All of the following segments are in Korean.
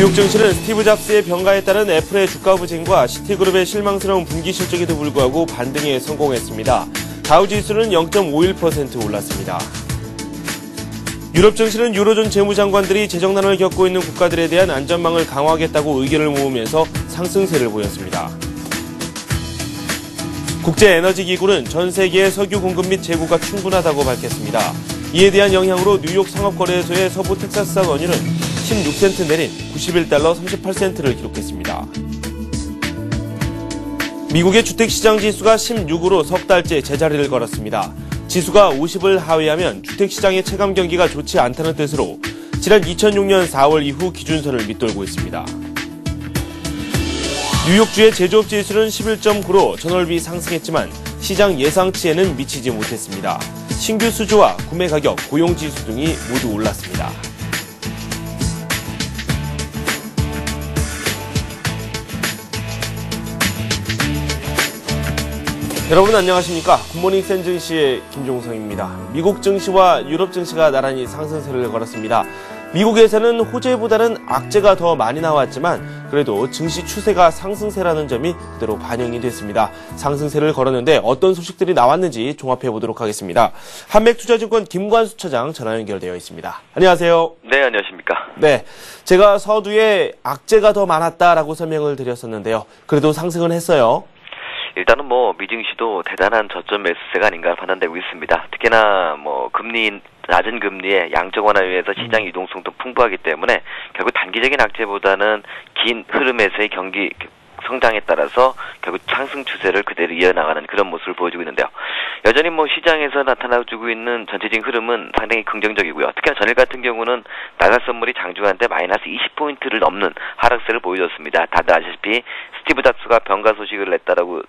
뉴욕 증시는 스티브 잡스의 병가에 따른 애플의 주가 부진과 시티그룹의 실망스러운 분기 실적에도 불구하고 반등에 성공했습니다. 다우지수는 0.51% 올랐습니다. 유럽 증시는 유로존 재무장관들이 재정난을 겪고 있는 국가들에 대한 안전망을 강화하겠다고 의견을 모으면서 상승세를 보였습니다. 국제에너지기구는 전 세계의 석유 공급 및 재고가 충분하다고 밝혔습니다. 이에 대한 영향으로 뉴욕 상업거래소의 서부 텍사스산 원유는 16센트 내린 91달러 38센트를 기록했습니다. 미국의 주택시장 지수가 16으로 석 달째 제자리를 걸었습니다. 지수가 50을 하회하면 주택시장의 체감 경기가 좋지 않다는 뜻으로 지난 2006년 4월 이후 기준선을 밑돌고 있습니다. 뉴욕주의 제조업 지수는 11.9로 전월비 상승했지만 시장 예상치에는 미치지 못했습니다. 신규 수주와 구매 가격, 고용 지수 등이 모두 올랐습니다. 여러분 안녕하십니까? 굿모닝 센 증시의 김종성입니다. 미국 증시와 유럽 증시가 나란히 상승세를 걸었습니다. 미국에서는 호재보다는 악재가 더 많이 나왔지만 그래도 증시 추세가 상승세라는 점이 그대로 반영이 됐습니다. 상승세를 걸었는데 어떤 소식들이 나왔는지 종합해 보도록 하겠습니다. 한맥투자증권 김관수 차장 전화 연결되어 있습니다. 안녕하세요. 네, 안녕하십니까. 네, 제가 서두에 악재가 더 많았다라고 설명을 드렸었는데요. 그래도 상승은 했어요. 일단은 미증시도 대단한 저점 매수세가 아닌가 판단되고 있습니다. 특히나 낮은 금리에 양적 완화에 의해서 시장 유동성도 풍부하기 때문에 결국 단기적인 악재보다는 긴 흐름에서의 경기 성장에 따라서 결국 상승 추세를 그대로 이어나가는 그런 모습을 보여주고 있는데요. 여전히 시장에서 나타나주고 있는 전체적인 흐름은 상당히 긍정적이고요. 특히나 전일 같은 경우는 나갈 선물이 장중한데 마이너스 20포인트를 넘는 하락세를 보여줬습니다. 다들 아시다시피 스티브 잡스가 병가 소식을 냈다라고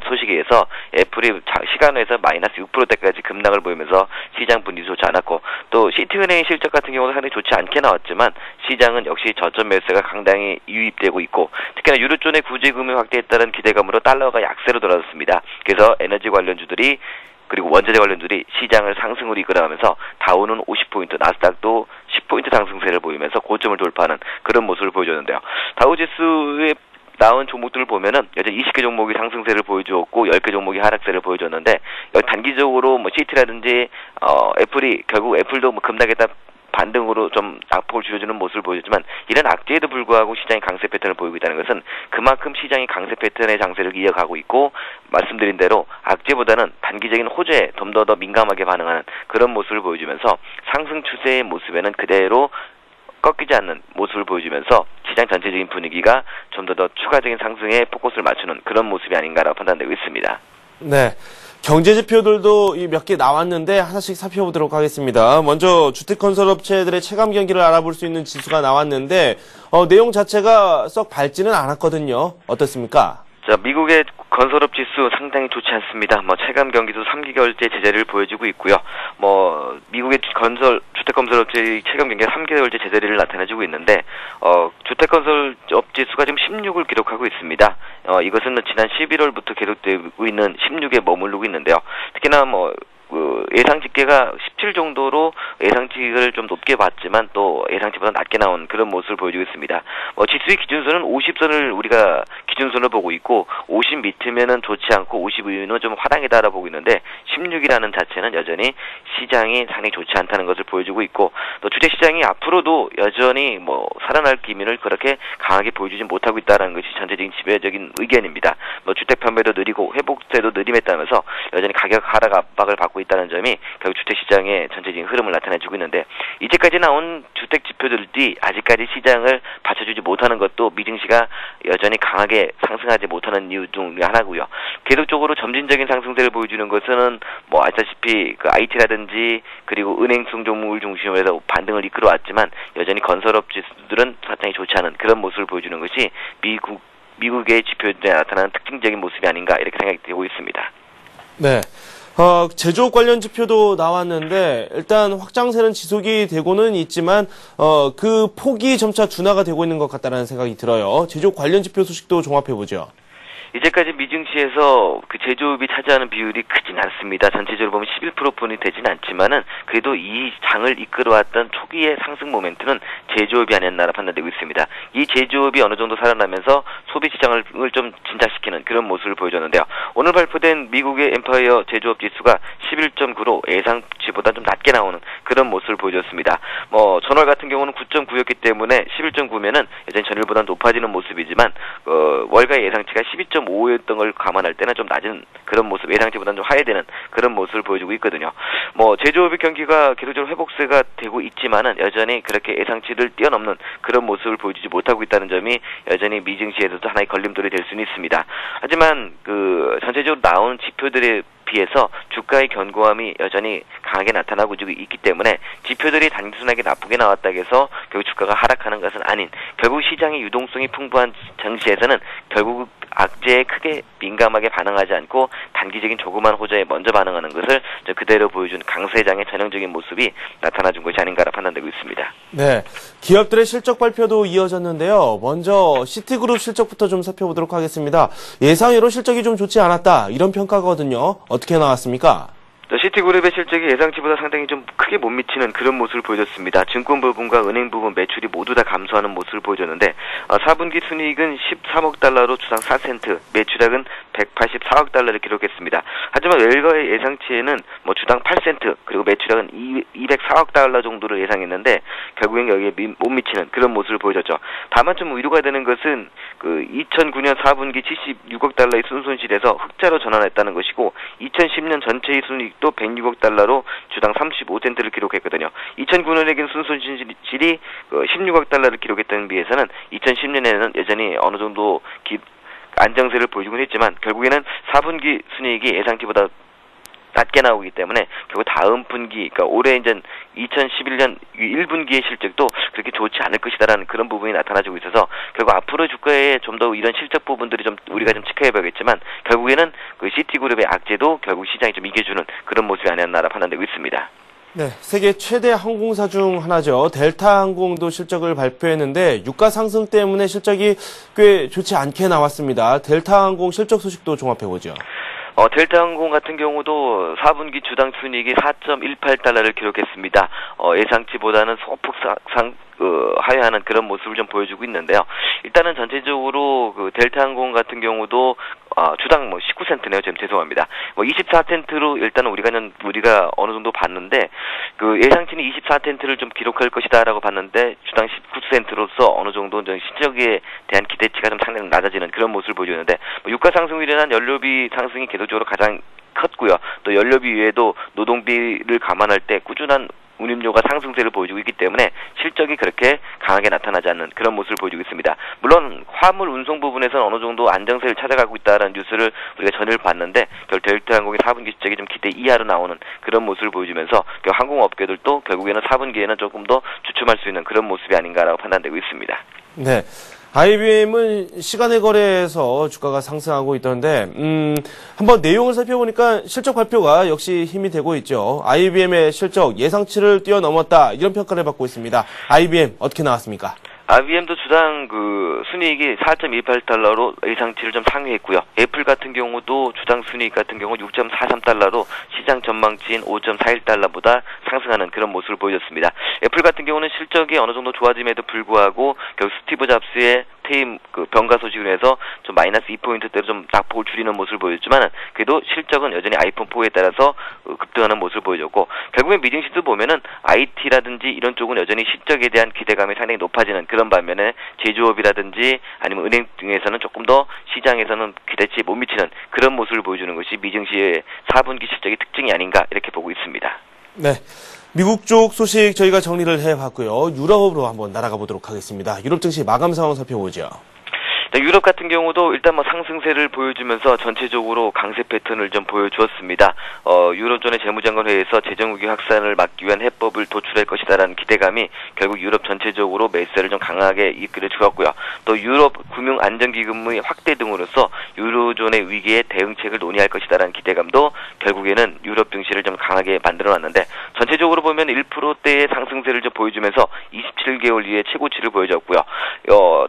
소식에 의해서 애플이 시간에서 마이너스 6%대까지 급락을 보이면서 시장 분위기 좋지 않았고 또 시티은행의 실적 같은 경우는 상당히 좋지 않게 나왔지만 시장은 역시 저점 매수세가 상당히 유입되고 있고 특히나 유로존의 구제금융 확대에 따른 기대감으로 달러가 약세로 돌아섰습니다. 그래서 에너지 관련주들이 그리고 원자재 관련주들이 시장을 상승으로 이끌어가면서 다우는 50포인트, 나스닥도 10포인트 상승세를 보이면서 고점을 돌파하는 그런 모습을 보여줬는데요. 다우지수의 나온 종목들을 보면은 여전히 20개 종목이 상승세를 보여주었고 10개 종목이 하락세를 보여줬는데 단기적으로 시티라든지 애플이 결국 애플도 급락했다 반등으로 좀 낙폭을 줄여주는 모습을 보여줬지만 이런 악재에도 불구하고 시장이 강세 패턴을 보이고 있다는 것은 그만큼 시장이 강세 패턴의 장세를 이어가고 있고 말씀드린 대로 악재보다는 단기적인 호재에 좀 더 민감하게 반응하는 그런 모습을 보여주면서 상승 추세의 모습에는 그대로 꺾이지 않는 모습을 보여주면서 시장 전체적인 분위기가 좀 더 추가적인 상승에 포커스를 맞추는 그런 모습이 아닌가라고 판단되고 있습니다. 네, 경제 지표들도 몇 개 나왔는데 하나씩 살펴보도록 하겠습니다. 먼저 주택건설업체들의 체감 경기를 알아볼 수 있는 지수가 나왔는데 내용 자체가 썩 밝지는 않았거든요. 어떻습니까? 자, 미국의 건설업 지수 상당히 좋지 않습니다. 체감 경기도 3개월째 제자리를 보여주고 있고요. 미국의 주택건설업체의 체감 경기가 3개월째 제자리를 나타내주고 있는데, 주택건설업 지수가 지금 16을 기록하고 있습니다. 이것은 지난 11월부터 계속되고 있는 16에 머무르고 있는데요. 특히나 예상 집계가 17 정도로 예상치를 좀 높게 봤지만 또 예상치보다 낮게 나온 그런 모습을 보여주고 있습니다. 지수의 기준선은 50선을 우리가 기준선을 보고 있고 50 밑이면은 좋지 않고 50 이후는 좀 화당이다라고 보고 있는데 16이라는 자체는 여전히 시장이 상당히 좋지 않다는 것을 보여주고 있고 또 주택시장이 앞으로도 여전히 살아날 기미를 그렇게 강하게 보여주지 못하고 있다는 것이 전체적인 지배적인 의견입니다. 주택 판매도 느리고 회복세도 느림에 따라서 여전히 가격 하락 압박을 받고 있다는 점이 결국 주택시장의 전체적인 흐름을 나타내주고 있는데 이제까지 나온 주택 지표들이 아직까지 시장을 받쳐주지 못하는 것도 미증시가 여전히 강하게 상승하지 못하는 이유 중 하나고요. 계속적으로 점진적인 상승세를 보여주는 것은 아시다시피 IT라든지 그리고 은행성 종목을 중심으로 해서 반등을 이끌어왔지만 여전히 건설업 지수들은 상당히 좋지 않은 그런 모습을 보여주는 것이 미국의 지표들에 나타나는 특징적인 모습이 아닌가 이렇게 생각이 되고 있습니다. 네. 제조업 관련 지표도 나왔는데 일단 확장세는 지속이 되고는 있지만 그 폭이 점차 둔화가 되고 있는 것 같다는 생각이 들어요. 제조업 관련 지표 소식도 종합해보죠. 이제까지 미증시에서 그 제조업이 차지하는 비율이 크진 않습니다. 전체적으로 보면 11%뿐이 되진 않지만은 그래도 이 장을 이끌어왔던 초기의 상승 모멘트는 제조업이 아니었나라 판단되고 있습니다. 이 제조업이 어느 정도 살아나면서 소비 시장을 좀 진작시키는 그런 모습을 보여줬는데요. 오늘 발표된 미국의 엠파이어 제조업 지수가 11.9로 예상치보다 좀 낮게 나오는 그런 모습을 보여줬습니다. 전월 같은 경우는 9.9였기 때문에 11.9면은 여전히 전일보다 높아지는 모습이지만 월가의 예상치가 12.5였던 걸 감안할 때는 좀 낮은 그런 모습, 예상치보다는 좀 하회되는 그런 모습을 보여주고 있거든요. 제조업의 경기가 계속적으로 회복세가 되고 있지만은 여전히 그렇게 예상치를 뛰어넘는 그런 모습을 보여주지 못하고 있다는 점이 여전히 미증시에서도 하나의 걸림돌이 될 수는 있습니다. 하지만 전체적으로 나오는 지표들에 비해서 주가의 견고함이 여전히 강하게 나타나고 있기 때문에 지표들이 단순하게 나쁘게 나왔다고 해서 결국 주가가 하락하는 것은 아닌, 결국 시장의 유동성이 풍부한 증시에서는 결국 악재에 크게 민감하게 반응하지 않고 단기적인 조그만 호재에 먼저 반응하는 것을 그대로 보여준 강세장의 전형적인 모습이 나타나준 것이 아닌가라 판단되고 있습니다. 네, 기업들의 실적 발표도 이어졌는데요. 먼저 시티그룹 실적부터 좀 살펴보도록 하겠습니다. 예상외로 실적이 좀 좋지 않았다, 이런 평가거든요. 어떻게 나왔습니까? 시티그룹의 실적이 예상치보다 상당히 좀 크게 못 미치는 그런 모습을 보여줬습니다. 증권 부분과 은행 부분 매출이 모두 다 감소하는 모습을 보여줬는데 4분기 순이익은 13억 달러로 주당 4센트, 매출액은 184억 달러를 기록했습니다. 하지만 웰거의 예상치에는 주당 8센트 그리고 매출액은 204억 달러 정도를 예상했는데 결국엔 여기에 못 미치는 그런 모습을 보여줬죠. 다만 좀 위로가 되는 것은 2009년 4분기 76억 달러의 순손실에서 흑자로 전환했다는 것이고 2010년 전체의 순이익도 106억 달러로 주당 35센트를 기록했거든요. 2009년에는 순손실이 16억 달러를 기록했던 비해서는 2010년에는 여전히 어느 정도 안정세를 보여주곤 했지만 결국에는 4분기 순이익이 예상치보다 낮게 나오기 때문에 결국 다음 분기, 그러니까 올해 이제 2011년 1분기의 실적도 그렇게 좋지 않을 것이다라는 그런 부분이 나타나지고 있어서 결국 앞으로 주가에 좀 더 이런 실적 부분들이 좀 우리가 좀 지켜봐야겠지만 결국에는 시티그룹의 악재도 결국 시장이 좀 이겨주는 그런 모습이 아니었나라 판단되고 있습니다. 네, 세계 최대 항공사 중 하나죠. 델타항공도 실적을 발표했는데 유가 상승 때문에 실적이 꽤 좋지 않게 나왔습니다. 델타항공 실적 소식도 종합해보죠. 델타항공 같은 경우도 4분기 주당 순이익이 4.18달러를 기록했습니다. 예상치보다는 소폭 하회하는 그런 모습을 좀 보여주고 있는데요. 일단은 전체적으로 델타항공 같은 경우도 주당 19센트네요. 지금 죄송합니다. 24센트로 일단은 우리가 어느 정도 봤는데 예상치는 24센트를 좀 기록할 것이다라고 봤는데 주당 19센트로서 어느 정도 실적에 대한 기대치가 좀 상당히 낮아지는 그런 모습을 보여주는데 유가 상승으로 인한 연료비 상승이 계속적으로 가장 컸고요. 또 연료비 외에도 노동비를 감안할 때 꾸준한 운임료가 상승세를 보여주고 있기 때문에 실적이 그렇게 강하게 나타나지 않는 그런 모습을 보여주고 있습니다. 물론 화물 운송 부분에서는 어느 정도 안정세를 찾아가고 있다는 뉴스를 우리가 전일 봤는데 델타항공의 4분기 실적이 좀 기대 이하로 나오는 그런 모습을 보여주면서 항공업계들도 결국에는 4분기에는 조금 더 주춤할 수 있는 그런 모습이 아닌가라고 판단되고 있습니다. 네. IBM은 시간의 거래에서 주가가 상승하고 있던데 한번 내용을 살펴보니까 실적 발표가 역시 힘이 되고 있죠. IBM의 실적 예상치를 뛰어넘었다, 이런 평가를 받고 있습니다. IBM 어떻게 나왔습니까? IBM도 주당 순이익이 4.28달러로 예상치를 좀 상회했고요. 애플 같은 경우도 주당 순이익 같은 경우 6.43달러로 시장 전망치인 5.41달러보다 상승하는 그런 모습을 보여줬습니다. 애플 같은 경우는 실적이 어느 정도 좋아짐에도 불구하고 결국 스티브 잡스의 퇴임 병가 소식으로 해서 좀 마이너스 2포인트대로 좀 낙폭을 줄이는 모습을 보였지만 그래도 실적은 여전히 아이폰 4에 따라서 급등하는 모습을 보여줬고 결국엔 미증시도 보면은 IT라든지 이런 쪽은 여전히 실적에 대한 기대감이 상당히 높아지는 그런 반면에 제조업이라든지 아니면 은행 등에서는 조금 더 시장에서는 기대치에 못 미치는 그런 모습을 보여주는 것이 미증시의 4분기 실적의 특징이 아닌가 이렇게 보고 있습니다. 네. 미국 쪽 소식 저희가 정리를 해봤고요. 유럽으로 한번 날아가 보도록 하겠습니다. 유럽 증시 마감 상황 살펴보죠. 유럽 같은 경우도 일단 상승세를 보여주면서 전체적으로 강세 패턴을 좀 보여주었습니다. 유럽존의 재무장관 회의에서 재정위기 확산을 막기 위한 해법을 도출할 것이다라는 기대감이 결국 유럽 전체적으로 매수세를 좀 강하게 이끌어 주었고요. 또 유럽 금융 안정기금의 확대 등으로서 유로존의 위기에 대응책을 논의할 것이다라는 기대감도 결국에는 유럽 증시를 좀 강하게 만들어놨는데 전체적으로 보면 1%대의 상승세를 좀 보여주면서 27개월 이후에 최고치를 보여줬고요.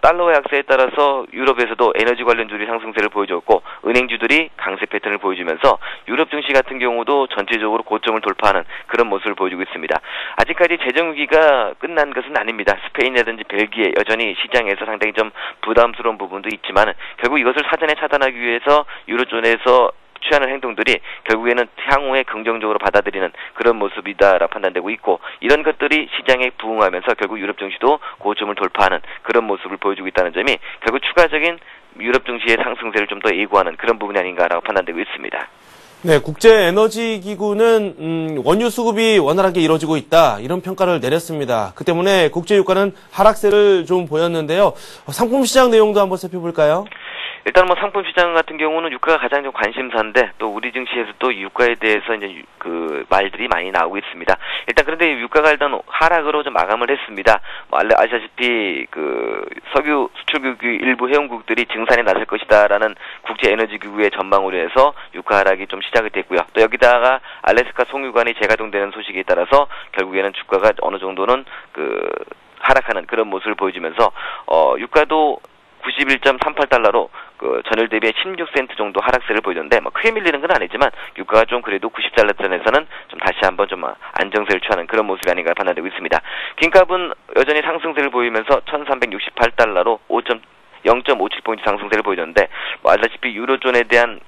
달러의 약세에 따라서 유럽에서도 에너지 관련주들이 상승세를 보여줬고 은행주들이 강세 패턴을 보여주면서 유럽 증시 같은 경우도 전체적으로 고점을 돌파하는 그런 모습을 보여주고 있습니다. 아직까지 재정 위기가 끝난 것은 아닙니다. 스페인이라든지 벨기에 여전히 시장에서 상당히 좀 부담스러운 부분도 있지만 결국 이것을 사전에 차단하기 위해서 유로존에서 취하는 행동들이 결국에는 향후에 긍정적으로 받아들이는 그런 모습이다라고 판단되고 있고, 이런 것들이 시장에 부응하면서 결국 유럽 증시도 고점을 돌파하는 그런 모습을 보여주고 있다는 점이 결국 추가적인 유럽 증시의 상승세를 좀 더 예고하는 그런 부분이 아닌가라고 판단되고 있습니다. 네, 국제에너지기구는 원유 수급이 원활하게 이루어지고 있다, 이런 평가를 내렸습니다. 그 때문에 국제유가는 하락세를 좀 보였는데요. 상품 시장 내용도 한번 살펴볼까요? 일단 뭐 상품 시장 같은 경우는 유가가 가장 좀 관심사인데, 또 우리 증시에서 또 유가에 대해서 이제 그 말들이 많이 나오고 있습니다. 일단 그런데 유가가 일단 하락으로 좀 마감을 했습니다. 뭐 아시다시피 그 석유 수출국 일부 회원국들이 증산에 나설 것이다라는 국제에너지기구의 전망으로 해서 유가 하락이 좀 시작이 됐고요. 또 여기다가 알래스카 송유관이 재가동되는 소식에 따라서 결국에는 주가가 어느 정도는 그 하락하는 그런 모습을 보여주면서 유가도 91.38달러로 그 전일 대비 16센트 정도 하락세를 보이던데, 뭐 크게 밀리는 건 아니지만 유가가 좀 그래도 90달러 선에서는 좀 다시 한번 좀 안정세를 취하는 그런 모습이 아닌가 판단되고 있습니다. 김값은 여전히 상승세를 보이면서 1368달러로 0.57포인트 상승세를 보이던데, 뭐 알다시피 유로존에 대한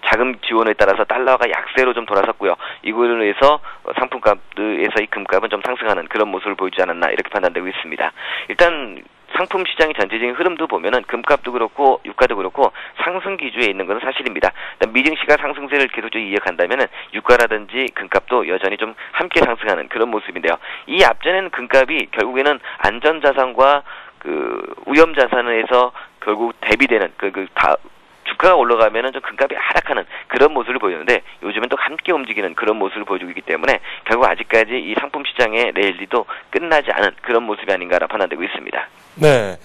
자금 지원에 따라서 달러가 약세로 좀 돌아섰고요. 이걸로 해서 상품값에서 이 금값은 좀 상승하는 그런 모습을 보이지 않았나 이렇게 판단되고 있습니다. 일단 상품 시장의 전체적인 흐름도 보면은 금값도 그렇고 유가도 그렇고 상승 기조에 있는 것은 사실입니다. 미증시가 상승세를 계속적으로 이어간다면은 유가라든지 금값도 여전히 좀 함께 상승하는 그런 모습인데요. 이 앞전에는 금값이 결국에는 안전자산과 그 위험자산에서 결국 대비되는 주가가 올라가면은 좀 금값이 하락하는 그런 모습을 보이는데, 요즘은 또 함께 움직이는 그런 모습을 보여주고 있기 때문에 결국 아직까지 이 상품 시장의 랠리도 끝나지 않은 그런 모습이 아닌가라 판단되고 있습니다. 네.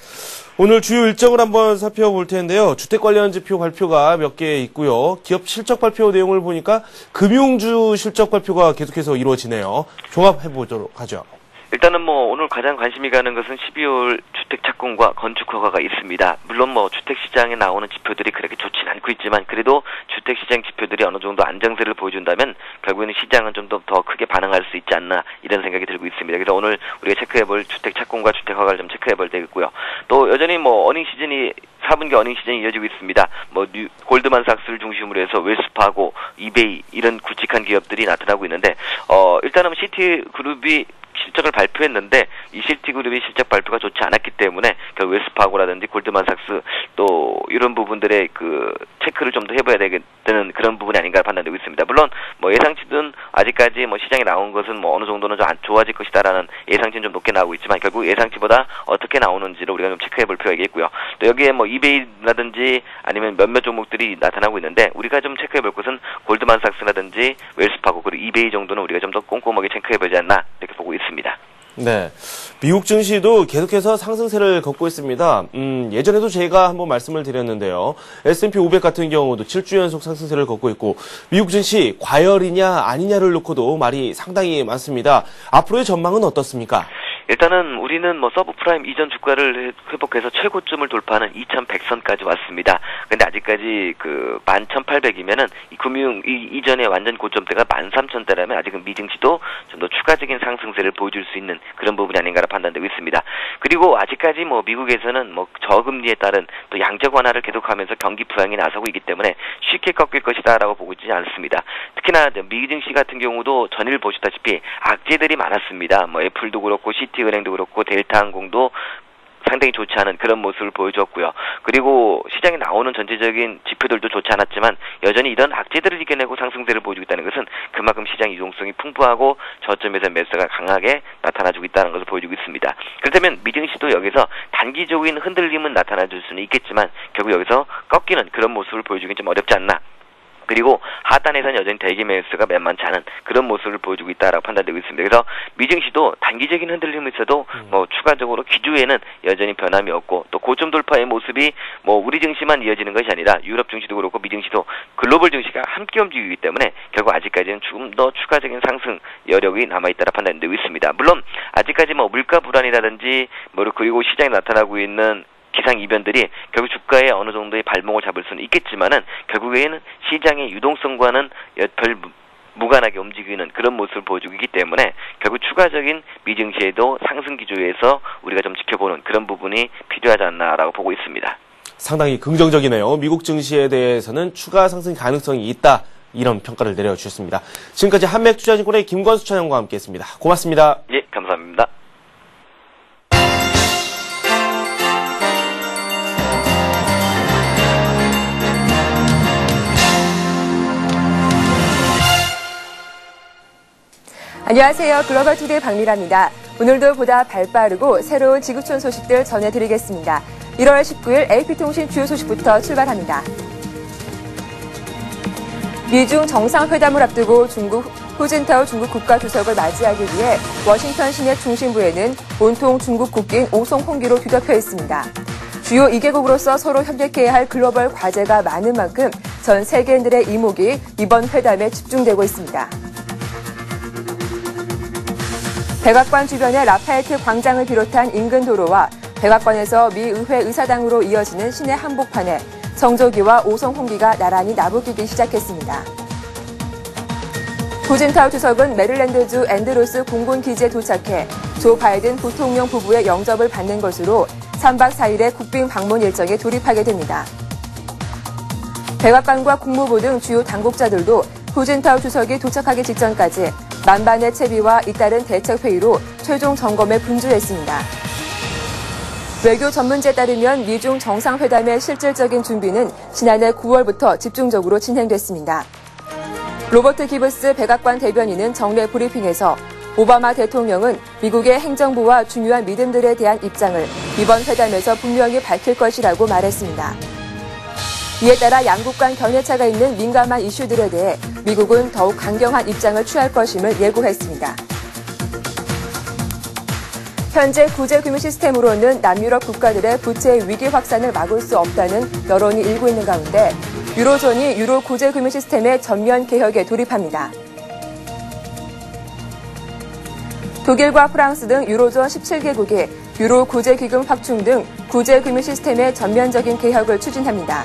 오늘 주요 일정을 한번 살펴볼 텐데요. 주택 관련 지표 발표가 몇 개 있고요. 기업 실적 발표 내용을 보니까 금융주 실적 발표가 계속해서 이루어지네요. 종합해보도록 하죠. 일단은 뭐 오늘 가장 관심이 가는 것은 12월 주택 착공과 건축 허가가 있습니다. 물론 뭐 주택 시장에 나오는 지표들이 그렇게 좋진 않고 있지만, 그래도 주택 시장 지표들이 어느 정도 안정세를 보여준다면 결국에는 시장은 좀 더 크게 반응할 수 있지 않나 이런 생각이 들고 있습니다. 그래서 오늘 우리가 체크해볼 주택 착공과 주택 허가를 좀 체크해볼 되겠고요. 또 여전히 뭐 어닝 시즌이 4분기 어닝 시즌이 이어지고 있습니다. 뭐 골드만삭스를 중심으로 해서 웰스파고, 이베이 이런 굵직한 기업들이 나타나고 있는데, 일단은 시티그룹이 실적을 발표했는데 이 시티그룹의 실적 발표가 좋지 않았기 때문에 결국 웰스파고라든지 골드만삭스 또 이런 부분들의 그 체크를 좀 더 해봐야 되는 그런 부분이 아닌가 판단되고 있습니다. 물론 뭐 예상치는 아직까지 뭐 시장에 나온 것은 뭐 어느 정도는 좀 안 좋아질 것이다라는 예상치는 좀 높게 나오고 있지만, 결국 예상치보다 어떻게 나오는지를 우리가 좀 체크해볼 필요가 있겠고요. 또 여기에 뭐 이베이라든지 아니면 몇몇 종목들이 나타나고 있는데, 우리가 좀 체크해볼 것은 골드만삭스라든지 웰스파고 그리고 이베이 정도는 우리가 좀 더 꼼꼼하게 체크해보지 않나 이렇게 보고 있습니다. 네. 미국 증시도 계속해서 상승세를 걷고 있습니다. 예전에도 제가 한번 말씀을 드렸는데요. S&P 500 같은 경우도 7주 연속 상승세를 걷고 있고, 미국 증시 과열이냐 아니냐를 놓고도 말이 상당히 많습니다. 앞으로의 전망은 어떻습니까? 일단은 우리는 뭐 서브프라임 이전 주가를 회복해서 최고점을 돌파하는 2100선까지 왔습니다. 근데 아직까지 그 11800이면은 이전의 완전 고점대가 13000대라면 아직은 미증시도 좀 더 추가적인 상승세를 보여줄 수 있는 그런 부분이 아닌가라 판단되고 있습니다. 그리고 아직까지 뭐 미국에서는 뭐 저금리에 따른 또 양적 완화를 계속하면서 경기 부양이 나서고 있기 때문에 쉽게 꺾일 것이다라고 보고 있지 않습니다. 특히나 미증시 같은 경우도 전일 보시다시피 악재들이 많았습니다. 뭐 애플도 그렇고 시티은행도 그렇고 델타항공도 상당히 좋지 않은 그런 모습을 보여줬고요. 그리고 시장에 나오는 전체적인 지표들도 좋지 않았지만 여전히 이런 악재들을 이겨내고 상승세를 보여주고 있다는 것은 그만큼 시장 유동성이 풍부하고 저점에서 매수가 강하게 나타나주고 있다는 것을 보여주고 있습니다. 그렇다면 미증시도 여기서 단기적인 흔들림은 나타나줄 수는 있겠지만 결국 여기서 꺾이는 그런 모습을 보여주긴 좀 어렵지 않나. 그리고 하단에서는 여전히 대기 매수가 만만치 않은 그런 모습을 보여주고 있다라고 판단되고 있습니다. 그래서 미증시도 단기적인 흔들림이 있어도 뭐 추가적으로 기조에는 여전히 변함이 없고, 또 고점 돌파의 모습이 뭐 우리 증시만 이어지는 것이 아니라 유럽 증시도 그렇고 미증시도 글로벌 증시가 함께 움직이기 때문에 결국 아직까지는 조금 더 추가적인 상승 여력이 남아있다라 판단되고 있습니다. 물론 아직까지 뭐 물가 불안이라든지 그리고 시장에 나타나고 있는 기상 이변들이 결국 주가에 어느 정도의 발목을 잡을 수는 있겠지만은 결국에는 시장의 유동성과는 별 무관하게 움직이는 그런 모습을 보여주고 있기 때문에 결국 추가적인 미증시에도 상승 기조에서 우리가 좀 지켜보는 그런 부분이 필요하지 않나라고 보고 있습니다. 상당히 긍정적이네요. 미국 증시에 대해서는 추가 상승 가능성이 있다. 이런 평가를 내려주셨습니다. 지금까지 한맥투자증권의 김권수 차장과 함께했습니다. 고맙습니다. 예, 감사합니다. 안녕하세요. 글로벌투데이 박미라입니다. 오늘도 보다 발빠르고 새로운 지구촌 소식들 전해드리겠습니다. 1월 19일 AP통신 주요 소식부터 출발합니다. 미중 정상회담을 앞두고 후진타오 중국 국가주석을 맞이하기 위해 워싱턴 시내 중심부에는 온통 중국 국기인 오송 홍기로 뒤덮여 있습니다. 주요 2개국으로서 서로 협력해야 할 글로벌 과제가 많은 만큼 전 세계인들의 이목이 이번 회담에 집중되고 있습니다. 백악관 주변의 라파엘트 광장을 비롯한 인근 도로와 백악관에서 미 의회 의사당으로 이어지는 시내 한복판에 성조기와 오송 홍기가 나란히 나부끼기 시작했습니다. 후진타오 주석은 메릴랜드주 앤드루스 공군기지에 도착해 조 바이든 부통령 부부의 영접을 받는 것으로 3박 4일의 국빈 방문 일정에 돌입하게 됩니다. 백악관과 국무부 등 주요 당국자들도 후진타오 주석이 도착하기 직전까지 만반의 채비와 잇따른 대책회의로 최종 점검에 분주했습니다. 외교 전문지에 따르면 미중 정상회담의 실질적인 준비는 지난해 9월부터 집중적으로 진행됐습니다. 로버트 기브스 백악관 대변인은 정례 브리핑에서 오바마 대통령은 미국의 행정부와 중요한 믿음들에 대한 입장을 이번 회담에서 분명히 밝힐 것이라고 말했습니다. 이에 따라 양국 간 견해차가 있는 민감한 이슈들에 대해 미국은 더욱 강경한 입장을 취할 것임을 예고했습니다. 현재 구제 금융 시스템으로는 남유럽 국가들의 부채 위기 확산을 막을 수 없다는 여론이 일고 있는 가운데 유로존이 유로 구제 금융 시스템의 전면 개혁에 돌입합니다. 독일과 프랑스 등 유로존 17개국이 유로 구제 기금 확충 등 구제 금융 시스템의 전면적인 개혁을 추진합니다.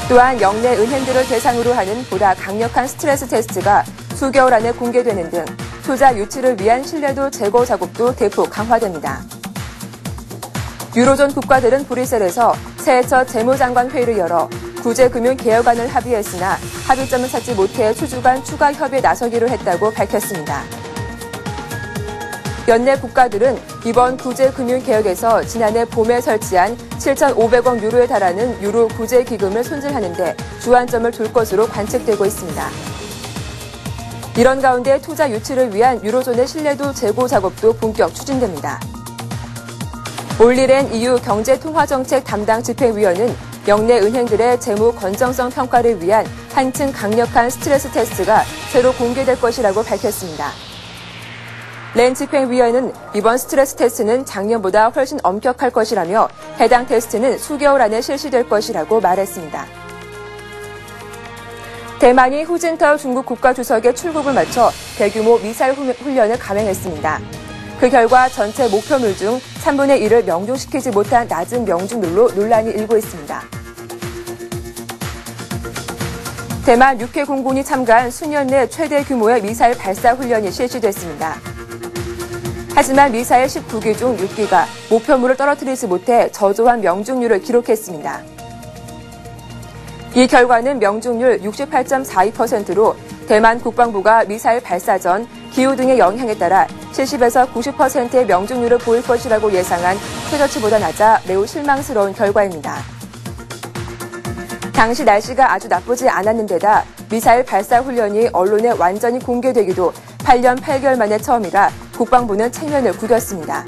또한 역내 은행들을 대상으로 하는 보다 강력한 스트레스 테스트가 수개월 안에 공개되는 등 투자 유치를 위한 신뢰도 제고 작업도 대폭 강화됩니다. 유로존 국가들은 브뤼셀에서 새해 첫 재무장관 회의를 열어 구제금융 개혁안을 합의했으나 합의점을 찾지 못해 수주 간 추가 협의에 나서기로 했다고 밝혔습니다. 연내 국가들은 이번 구제금융개혁에서 지난해 봄에 설치한 7,500억 유로에 달하는 유로 구제기금을 손질하는 데 주안점을 둘 것으로 관측되고 있습니다. 이런 가운데 투자 유치를 위한 유로존의 신뢰도 제고 작업도 본격 추진됩니다. 올리렌 EU 경제통화정책 담당 집행위원은 역내 은행들의 재무 건정성 평가를 위한 한층 강력한 스트레스 테스트가 새로 공개될 것이라고 밝혔습니다. 렌 집행위원은 이번 스트레스 테스트는 작년보다 훨씬 엄격할 것이라며 해당 테스트는 수개월 안에 실시될 것이라고 말했습니다. 대만이 후진타오 중국 국가주석의 출국을 맞춰 대규모 미사일 훈련을 감행했습니다. 그 결과 전체 목표물 중 3분의 1을 명중시키지 못한 낮은 명중률로 논란이 일고 있습니다. 대만 6회 공군이 참가한 수년 내 최대 규모의 미사일 발사 훈련이 실시됐습니다. 하지만 미사일 19기 중 6기가 목표물을 떨어뜨리지 못해 저조한 명중률을 기록했습니다. 이 결과는 명중률 68.42%로 대만 국방부가 미사일 발사 전 기후 등의 영향에 따라 70에서 90%의 명중률을 보일 것이라고 예상한 최저치보다 낮아 매우 실망스러운 결과입니다. 당시 날씨가 아주 나쁘지 않았는데다 미사일 발사 훈련이 언론에 완전히 공개되기도 8년 8개월 만에 처음이라 국방부는 체면을 구겼습니다.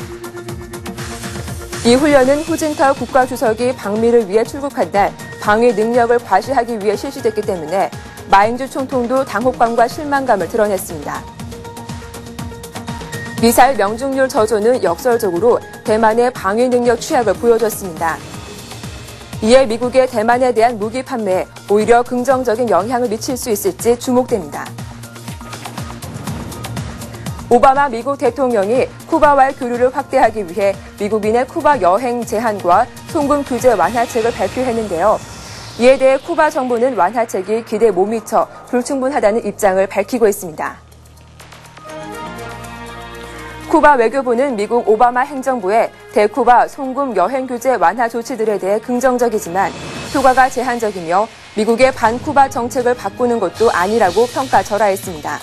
이 훈련은 후진타오 국가주석이 방미를 위해 출국한 날 방위 능력을 과시하기 위해 실시됐기 때문에 마잉주 총통도 당혹감과 실망감을 드러냈습니다. 미사일 명중률 저조는 역설적으로 대만의 방위 능력 취약을 보여줬습니다. 이에 미국의 대만에 대한 무기 판매에 오히려 긍정적인 영향을 미칠 수 있을지 주목됩니다. 오바마 미국 대통령이 쿠바와의 교류를 확대하기 위해 미국인의 쿠바 여행 제한과 송금 규제 완화책을 발표했는데요. 이에 대해 쿠바 정부는 완화책이 기대에 못 미쳐 불충분하다는 입장을 밝히고 있습니다. 쿠바 외교부는 미국 오바마 행정부의 대쿠바 송금 여행 규제 완화 조치들에 대해 긍정적이지만 효과가 제한적이며 미국의 반쿠바 정책을 바꾸는 것도 아니라고 평가절하했습니다.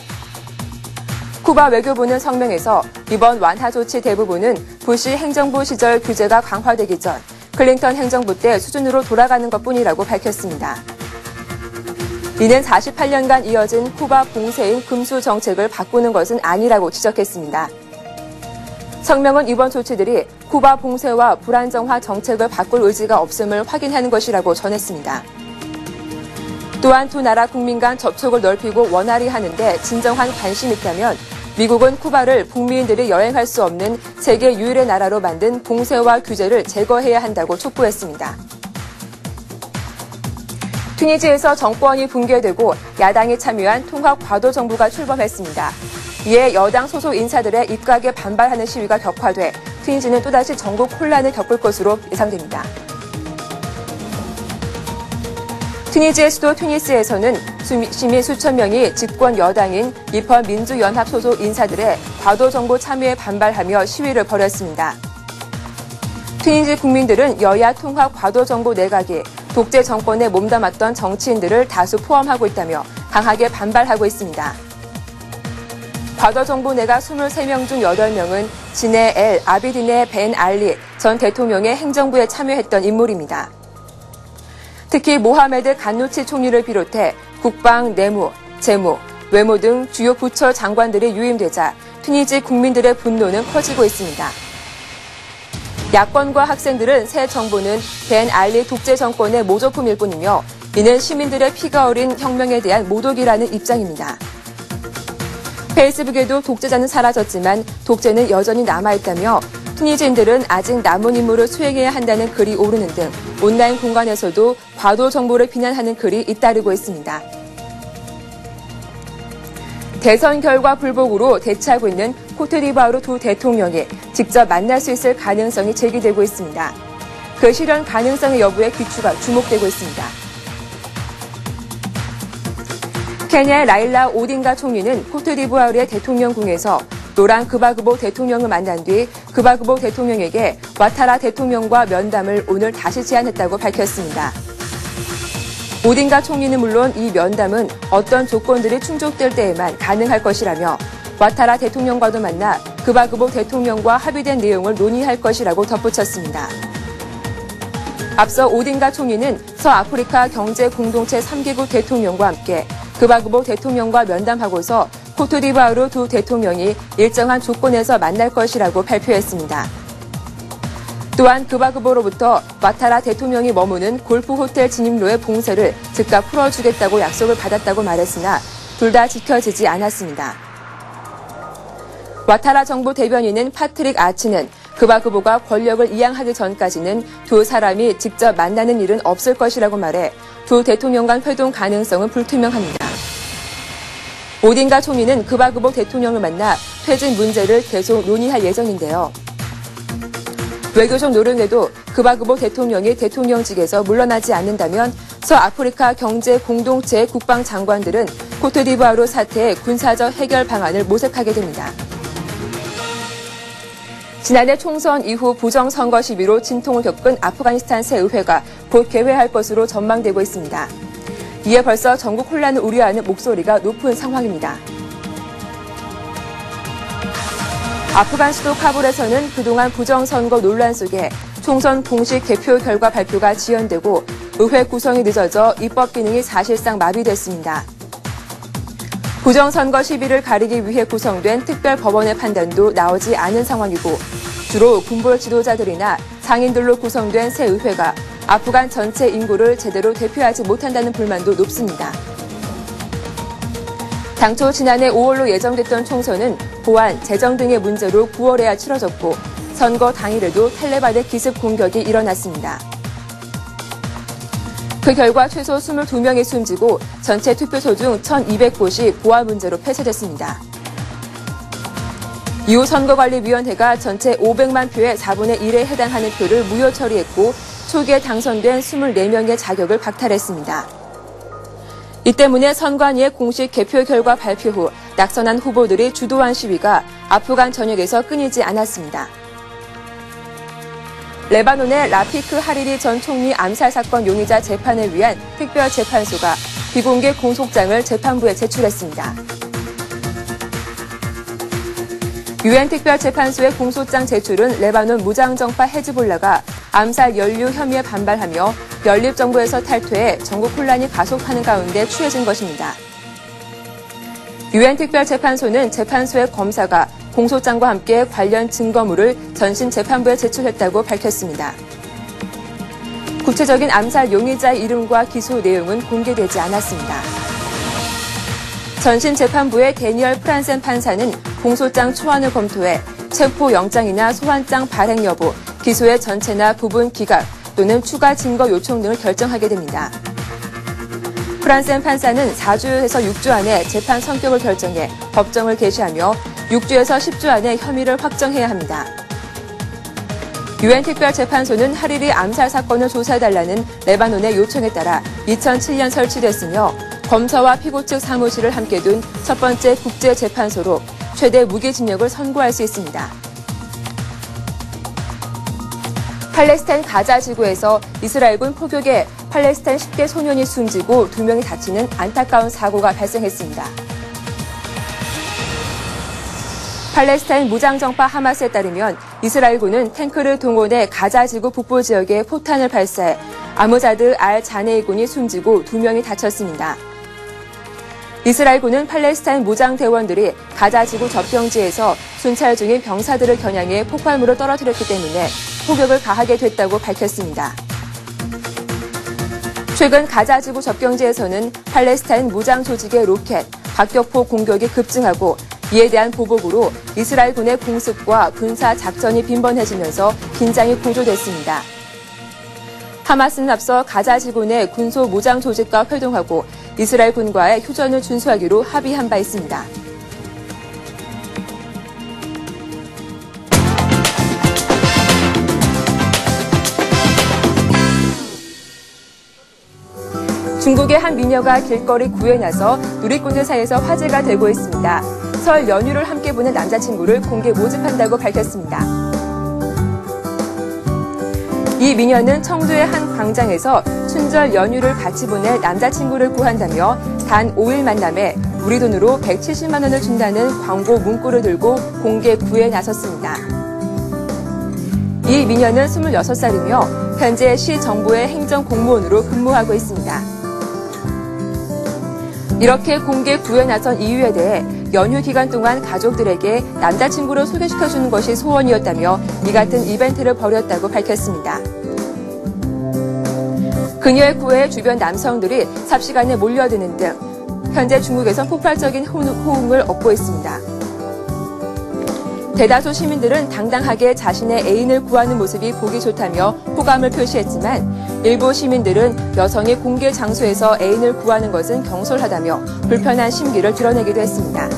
쿠바 외교부는 성명에서 이번 완화 조치 대부분은 부시 행정부 시절 규제가 강화되기 전 클린턴 행정부 때 수준으로 돌아가는 것뿐이라고 밝혔습니다. 이는 48년간 이어진 쿠바 봉쇄인 금수 정책을 바꾸는 것은 아니라고 지적했습니다. 성명은 이번 조치들이 쿠바 봉쇄와 불안정화 정책을 바꿀 의지가 없음을 확인하는 것이라고 전했습니다. 또한 두 나라 국민 간 접촉을 넓히고 원활히 하는데 진정한 관심이 있다면 미국은 쿠바를 북미인들이 여행할 수 없는 세계 유일의 나라로 만든 봉쇄와 규제를 제거해야 한다고 촉구했습니다. 튀니지에서 정권이 붕괴되고 야당이 참여한 통합과도정부가 출범했습니다. 이에 여당 소속 인사들의 입각에 반발하는 시위가 격화돼 튀니지는 또다시 전국 혼란을 겪을 것으로 예상됩니다. 튀니지의 수도 튀니스에서는 시민 수천 명이 집권 여당인 리펀 민주연합 소속 인사들의 과도정부 참여에 반발하며 시위를 벌였습니다. 튀니지 국민들은 여야 통합 과도정부 내각이 독재 정권에 몸담았던 정치인들을 다수 포함하고 있다며 강하게 반발하고 있습니다. 과도정부 내각 23명 중 8명은 진해 엘 아비딘의 벤 알리 전 대통령의 행정부에 참여했던 인물입니다. 특히 모하메드 간누치 총리를 비롯해 국방, 내무, 재무, 외무 등 주요 부처 장관들이 유임되자 튀니지 국민들의 분노는 커지고 있습니다. 야권과 학생들은 새 정부는 벤 알리 독재 정권의 모조품일 뿐이며 이는 시민들의 피가 어린 혁명에 대한 모독이라는 입장입니다. 페이스북에도 독재자는 사라졌지만 독재는 여전히 남아있다며 튀니지인들은 아직 남은 임무를 수행해야 한다는 글이 오르는 등 온라인 공간에서도 과도 정부를 비난하는 글이 잇따르고 있습니다. 대선 결과 불복으로 대치하고 있는 코트디부아르 두 대통령이 직접 만날 수 있을 가능성이 제기되고 있습니다. 그 실현 가능성의 여부에 귀추가 주목되고 있습니다. 케냐의 라일라 오딩가 총리는 코트디부아르의 대통령궁에서 노랑 그바그보 대통령을 만난 뒤 그바그보 대통령에게 와타라 대통령과 면담을 오늘 다시 제안했다고 밝혔습니다. 오딩가 총리는 물론 이 면담은 어떤 조건들이 충족될 때에만 가능할 것이라며 와타라 대통령과도 만나 그바그보 대통령과 합의된 내용을 논의할 것이라고 덧붙였습니다. 앞서 오딩가 총리는 서아프리카 경제공동체 3개국 대통령과 함께 그바그보 대통령과 면담하고서 코트디부아르 두 대통령이 일정한 조건에서 만날 것이라고 발표했습니다. 또한 그바그보로부터 와타라 대통령이 머무는 골프 호텔 진입로의 봉쇄를 즉각 풀어주겠다고 약속을 받았다고 말했으나 둘 다 지켜지지 않았습니다. 와타라 정부 대변인은 파트릭 아치는 그바그보가 권력을 이양하기 전까지는 두 사람이 직접 만나는 일은 없을 것이라고 말해 두 대통령 간 회동 가능성은 불투명합니다. 오딩가 총리는 그바그보 대통령을 만나 퇴진 문제를 계속 논의할 예정인데요. 외교적 노력에도 그바그보 대통령이 대통령직에서 물러나지 않는다면 서아프리카 경제 공동체 국방장관들은 코트디부아르 사태의 군사적 해결 방안을 모색하게 됩니다. 지난해 총선 이후 부정선거 시비로 진통을 겪은 아프가니스탄 새 의회가 곧 개회할 것으로 전망되고 있습니다. 이에 벌써 전국 혼란을 우려하는 목소리가 높은 상황입니다. 아프간 수도 카불에서는 그동안 부정선거 논란 속에 총선 공식 개표 결과 발표가 지연되고 의회 구성이 늦어져 입법 기능이 사실상 마비됐습니다. 부정선거 시비를 가리기 위해 구성된 특별법원의 판단도 나오지 않은 상황이고 주로 군부 지도자들이나 상인들로 구성된 새 의회가 아프간 전체 인구를 제대로 대표하지 못한다는 불만도 높습니다. 당초 지난해 5월로 예정됐던 총선은 보안, 재정 등의 문제로 9월에야 치러졌고 선거 당일에도 탈레반의 기습 공격이 일어났습니다. 그 결과 최소 22명이 숨지고 전체 투표소 중 1,200곳이 보안 문제로 폐쇄됐습니다. 이후 선거관리위원회가 전체 500만 표의 4분의 1에 해당하는 표를 무효 처리했고 초기에 당선된 24명의 자격을 박탈했습니다. 이 때문에 선관위의 공식 개표 결과 발표 후 낙선한 후보들이 주도한 시위가 아프간 전역에서 끊이지 않았습니다. 레바논의 라피크 하리리 전 총리 암살 사건 용의자 재판을 위한 특별재판소가 비공개 공소장을 재판부에 제출했습니다. 유엔 특별재판소의 공소장 제출은 레바논 무장정파 헤즈볼라가 암살 연루 혐의에 반발하며 연립정부에서 탈퇴해 전국 혼란이 가속하는 가운데 취해진 것입니다. 유엔 특별재판소는 재판소의 검사가 공소장과 함께 관련 증거물을 전신 재판부에 제출했다고 밝혔습니다. 구체적인 암살 용의자의 이름과 기소 내용은 공개되지 않았습니다. 전신 재판부의 데니얼 프란센 판사는 공소장 초안을 검토해 체포영장이나 소환장 발행 여부, 기소의 전체나 부분 기각 또는 추가 증거 요청 등을 결정하게 됩니다. 프란센 판사는 4주에서 6주 안에 재판 성격을 결정해 법정을 개시하며 6주에서 10주 안에 혐의를 확정해야 합니다. 유엔 특별재판소는 하리리 암살 사건을 조사해달라는 레바논의 요청에 따라 2007년 설치됐으며 검사와 피고 측 사무실을 함께 둔 첫 번째 국제재판소로 최대 무기징역을 선고할 수 있습니다. 팔레스타인 가자 지구에서 이스라엘군 포격에 팔레스타인 10대 소년이 숨지고 2명이 다치는 안타까운 사고가 발생했습니다. 팔레스타인 무장정파 하마스에 따르면 이스라엘군은 탱크를 동원해 가자 지구 북부 지역에 포탄을 발사해 아무자드 알 자네이군이 숨지고 2명이 다쳤습니다. 이스라엘군은 팔레스타인 무장대원들이 가자 지구 접경지에서 순찰 중인 병사들을 겨냥해 폭발물을 떨어뜨렸기 때문에 포격을 가하게 됐다고 밝혔습니다. 최근 가자 지구 접경지에서는 팔레스타인 무장 조직의 로켓, 박격포 공격이 급증하고 이에 대한 보복으로 이스라엘군의 공습과 군사 작전이 빈번해지면서 긴장이 고조됐습니다. 하마스는 앞서 가자 지구 내 군소 무장 조직과 회동하고 이스라엘군과의 휴전을 준수하기로 합의한 바 있습니다. 중국의 한 미녀가 길거리 구에 나서 누리꾼들 사이에서 화제가 되고 있습니다. 설 연휴를 함께 보낸 남자친구를 공개 모집한다고 밝혔습니다. 이 미녀는 청두의 한 광장에서 춘절 연휴를 같이 보낼 남자친구를 구한다며 단 5일 만남에 우리 돈으로 170만 원을 준다는 광고 문구를 들고 공개 구에 나섰습니다. 이 미녀는 26살이며 현재 시 정부의 행정공무원으로 근무하고 있습니다. 이렇게 공개 구에 나선 이유에 대해 연휴 기간 동안 가족들에게 남자친구를 소개시켜주는 것이 소원이었다며 이 같은 이벤트를 벌였다고 밝혔습니다. 그녀의 구애에 주변 남성들이 삽시간에 몰려드는 등 현재 중국에선 폭발적인 호응을 얻고 있습니다. 대다수 시민들은 당당하게 자신의 애인을 구하는 모습이 보기 좋다며 호감을 표시했지만 일부 시민들은 여성이 공개 장소에서 애인을 구하는 것은 경솔하다며 불편한 심기를 드러내기도 했습니다.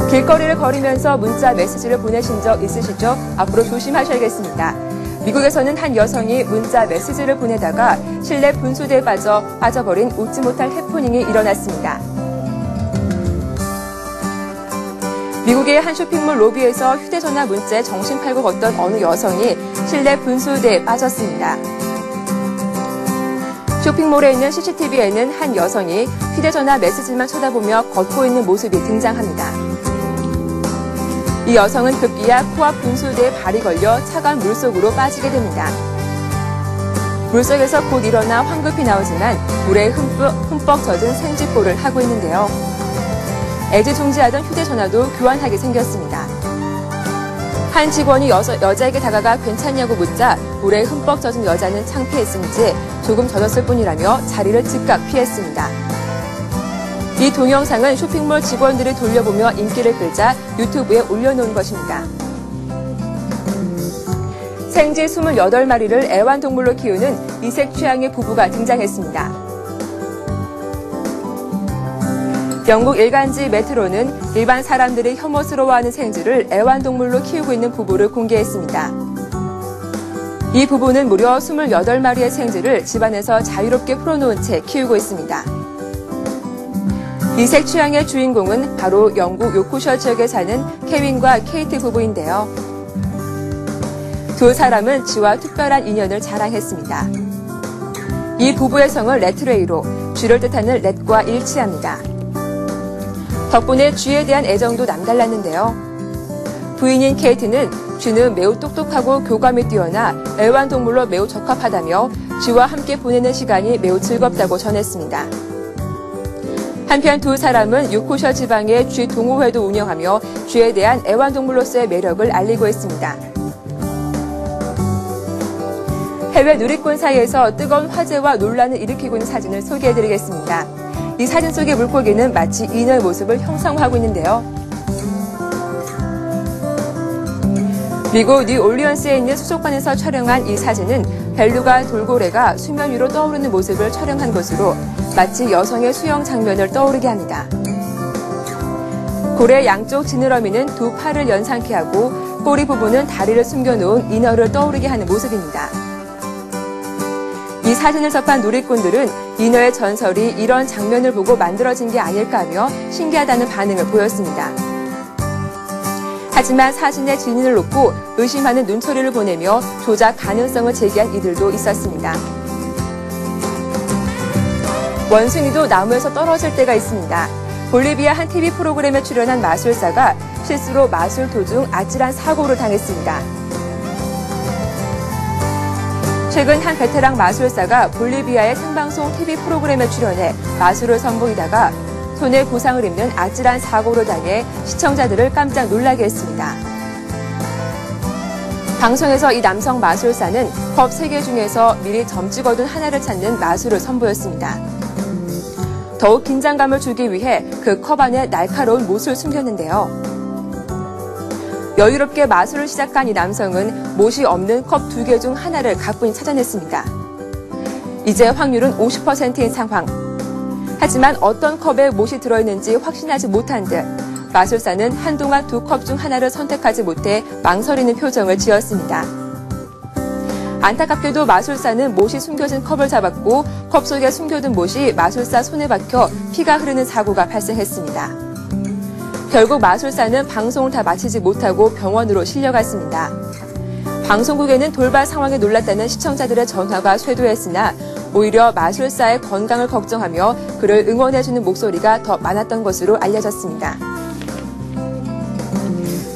길거리를 걸으면서 문자 메시지를 보내신 적 있으시죠? 앞으로 조심하셔야겠습니다. 미국에서는 한 여성이 문자 메시지를 보내다가 실내 분수대에 빠져버린 웃지 못할 해프닝이 일어났습니다. 미국의 한 쇼핑몰 로비에서 휴대전화 문자에 정신 팔고 걷던 어느 여성이 실내 분수대에 빠졌습니다. 쇼핑몰에 있는 CCTV에는 한 여성이 휴대전화 메시지만 쳐다보며 걷고 있는 모습이 등장합니다. 이 여성은 급기야 코앞 분수대에 발이 걸려 차가운 물속으로 빠지게 됩니다. 물속에서 곧 일어나 황급히 나오지만 물에 흠뻑 젖은 생쥐꼴을 하고 있는데요. 애지중지하던 휴대전화도 교환하게 생겼습니다. 한 직원이 여자에게 다가가 괜찮냐고 묻자 물에 흠뻑 젖은 여자는 창피했는지 조금 젖었을 뿐이라며 자리를 즉각 피했습니다. 이 동영상은 쇼핑몰 직원들이 돌려보며 인기를 끌자 유튜브에 올려놓은 것입니다. 생쥐 28마리를 애완동물로 키우는 이색 취향의 부부가 등장했습니다. 영국 일간지 메트로는 일반 사람들이 혐오스러워하는 생쥐를 애완동물로 키우고 있는 부부를 공개했습니다. 이 부부는 무려 28마리의 생쥐를 집안에서 자유롭게 풀어놓은 채 키우고 있습니다. 이색 취향의 주인공은 바로 영국 요크셔 지역에 사는 케빈과 케이트 부부인데요. 두 사람은 쥐와 특별한 인연을 자랑했습니다. 이 부부의 성은 레트레이로 쥐를 뜻하는 렛과 일치합니다. 덕분에 쥐에 대한 애정도 남달랐는데요. 부인인 케이트는 쥐는 매우 똑똑하고 교감이 뛰어나 애완동물로 매우 적합하다며 쥐와 함께 보내는 시간이 매우 즐겁다고 전했습니다. 한편 두 사람은 요크셔 지방의 쥐 동호회도 운영하며 쥐에 대한 애완동물로서의 매력을 알리고 있습니다. 해외 누리꾼 사이에서 뜨거운 화제와 논란을 일으키고 있는 사진을 소개해드리겠습니다. 이 사진 속의 물고기는 마치 인어의 모습을 형상화하고 있는데요. 미국 뉴올리언스에 있는 수족관에서 촬영한 이 사진은 벨루가 돌고래가 수면 위로 떠오르는 모습을 촬영한 것으로 마치 여성의 수영 장면을 떠오르게 합니다. 고래 양쪽 지느러미는 두 팔을 연상케 하고 꼬리 부분은 다리를 숨겨놓은 인어를 떠오르게 하는 모습입니다. 이 사진을 접한 누리꾼들은 인어의 전설이 이런 장면을 보고 만들어진 게 아닐까 하며 신기하다는 반응을 보였습니다. 하지만 사진의 진위를 놓고 의심하는 눈초리를 보내며 조작 가능성을 제기한 이들도 있었습니다. 원숭이도 나무에서 떨어질 때가 있습니다. 볼리비아 한 TV 프로그램에 출연한 마술사가 실수로 마술 도중 아찔한 사고를 당했습니다. 최근 한 베테랑 마술사가 볼리비아의 생방송 TV 프로그램에 출연해 마술을 선보이다가 손에 부상을 입는 아찔한 사고를 당해 시청자들을 깜짝 놀라게 했습니다. 방송에서 이 남성 마술사는 컵 3개 중에서 미리 점 찍어둔 하나를 찾는 마술을 선보였습니다. 더욱 긴장감을 주기 위해 그 컵 안에 날카로운 못을 숨겼는데요. 여유롭게 마술을 시작한 이 남성은 못이 없는 컵 2개 중 하나를 가뿐히 찾아냈습니다. 이제 확률은 50%인 상황. 하지만 어떤 컵에 못이 들어있는지 확신하지 못한 듯 마술사는 한동안 두 컵 중 하나를 선택하지 못해 망설이는 표정을 지었습니다. 안타깝게도 마술사는 못이 숨겨진 컵을 잡았고 컵 속에 숨겨둔 못이 마술사 손에 박혀 피가 흐르는 사고가 발생했습니다. 결국 마술사는 방송을 다 마치지 못하고 병원으로 실려갔습니다. 방송국에는 돌발 상황에 놀랐다는 시청자들의 전화가 쇄도했으나 오히려 마술사의 건강을 걱정하며 그를 응원해주는 목소리가 더 많았던 것으로 알려졌습니다.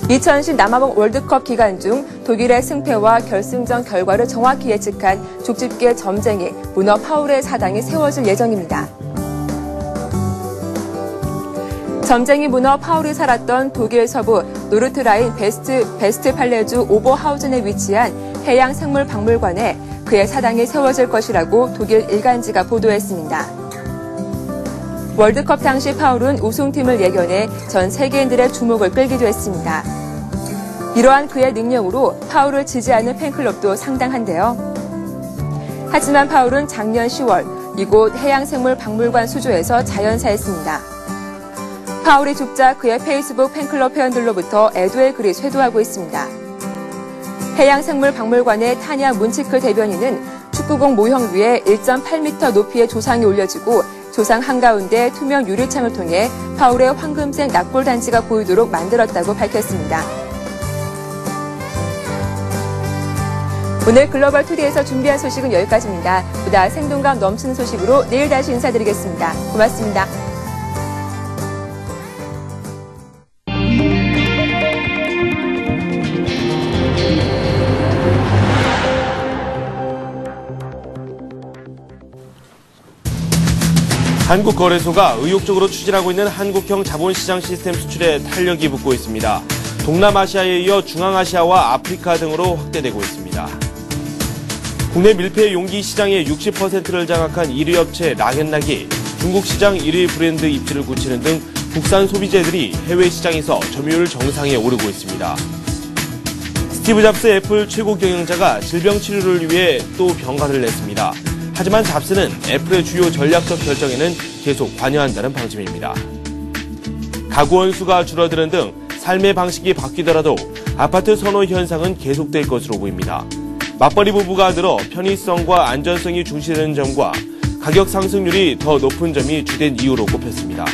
2010 남아공 월드컵 기간 중 독일의 승패와 결승전 결과를 정확히 예측한 족집게 점쟁이 문어 파울의 사당이 세워질 예정입니다. 점쟁이 문어 파울이 살았던 독일 서부 노르트라인 베스트팔레주 오버하우젠에 위치한 해양생물박물관에 그의 사당이 세워질 것이라고 독일 일간지가 보도했습니다. 월드컵 당시 파울은 우승팀을 예견해 전 세계인들의 주목을 끌기도 했습니다. 이러한 그의 능력으로 파울을 지지하는 팬클럽도 상당한데요. 하지만 파울은 작년 10월 이곳 해양생물박물관 수조에서 자연사했습니다. 파울이 죽자 그의 페이스북 팬클럽 회원들로부터 애도의 글이 쇄도하고 있습니다. 해양생물박물관의 타냐 문치클 대변인은 축구공 모형 위에 1.8m 높이의 조상이 올려지고 조상 한가운데 투명 유리창을 통해 파울의 황금색 낙골 단지가 보이도록 만들었다고 밝혔습니다. 오늘 글로벌 투데이에서 준비한 소식은 여기까지입니다. 보다 생동감 넘치는 소식으로 내일 다시 인사드리겠습니다. 고맙습니다. 한국거래소가 의욕적으로 추진하고 있는 한국형 자본시장 시스템 수출에 탄력이 붙고 있습니다. 동남아시아에 이어 중앙아시아와 아프리카 등으로 확대되고 있습니다. 국내 밀폐 용기 시장의 60%를 장악한 1위 업체 락앤락이 중국 시장 1위 브랜드 입지를 굳히는 등 국산 소비재들이 해외 시장에서 점유율 정상에 오르고 있습니다. 스티브 잡스 애플 최고 경영자가 질병 치료를 위해 또 병가를 냈습니다. 하지만 잡스는 애플의 주요 전략적 결정에는 계속 관여한다는 방침입니다. 가구원 수가 줄어드는 등 삶의 방식이 바뀌더라도 아파트 선호 현상은 계속될 것으로 보입니다. 맞벌이 부부가 늘어 편의성과 안전성이 중시되는 점과 가격 상승률이 더 높은 점이 주된 이유로 꼽혔습니다.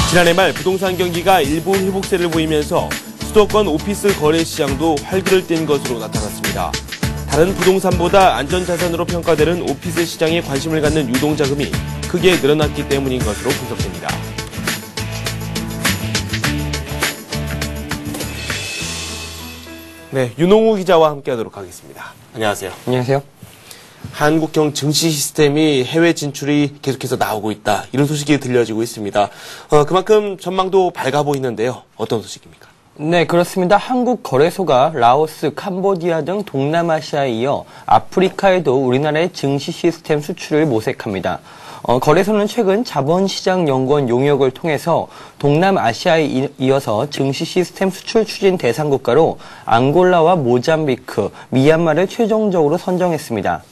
지난해 말 부동산 경기가 일부 회복세를 보이면서 수도권 오피스 거래 시장도 활기를 뗀 것으로 나타났습니다. 다른 부동산보다 안전자산으로 평가되는 오피스 시장에 관심을 갖는 유동자금이 크게 늘어났기 때문인 것으로 분석됩니다. 네, 윤홍우 기자와 함께하도록 하겠습니다. 안녕하세요. 안녕하세요. 한국형 증시 시스템이 해외 진출이 계속해서 나오고 있다. 이런 소식이 들려지고 있습니다. 그만큼 전망도 밝아 보이는데요. 어떤 소식입니까? 네, 그렇습니다. 한국거래소가 라오스, 캄보디아 등 동남아시아에 이어 아프리카에도 우리나라의 증시 시스템 수출을 모색합니다. 거래소는 최근 자본시장연구원 용역을 통해서 동남아시아에 이어서 증시 시스템 수출 추진 대상 국가로 앙골라와 모잠비크, 미얀마를 최종적으로 선정했습니다.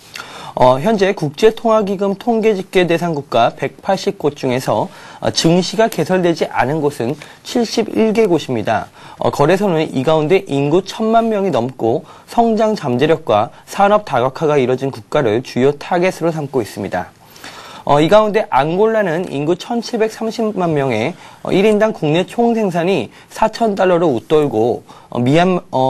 현재 국제통화기금 통계집계 대상 국가 180곳 중에서 증시가 개설되지 않은 곳은 71개곳입니다. 거래소는 이 가운데 인구 1,000만 명이 넘고 성장 잠재력과 산업 다각화가 이뤄진 국가를 주요 타겟으로 삼고 있습니다. 이 가운데 앙골라는 인구 1,730만 명에 1인당 국내 총생산이 4,000달러로 웃돌고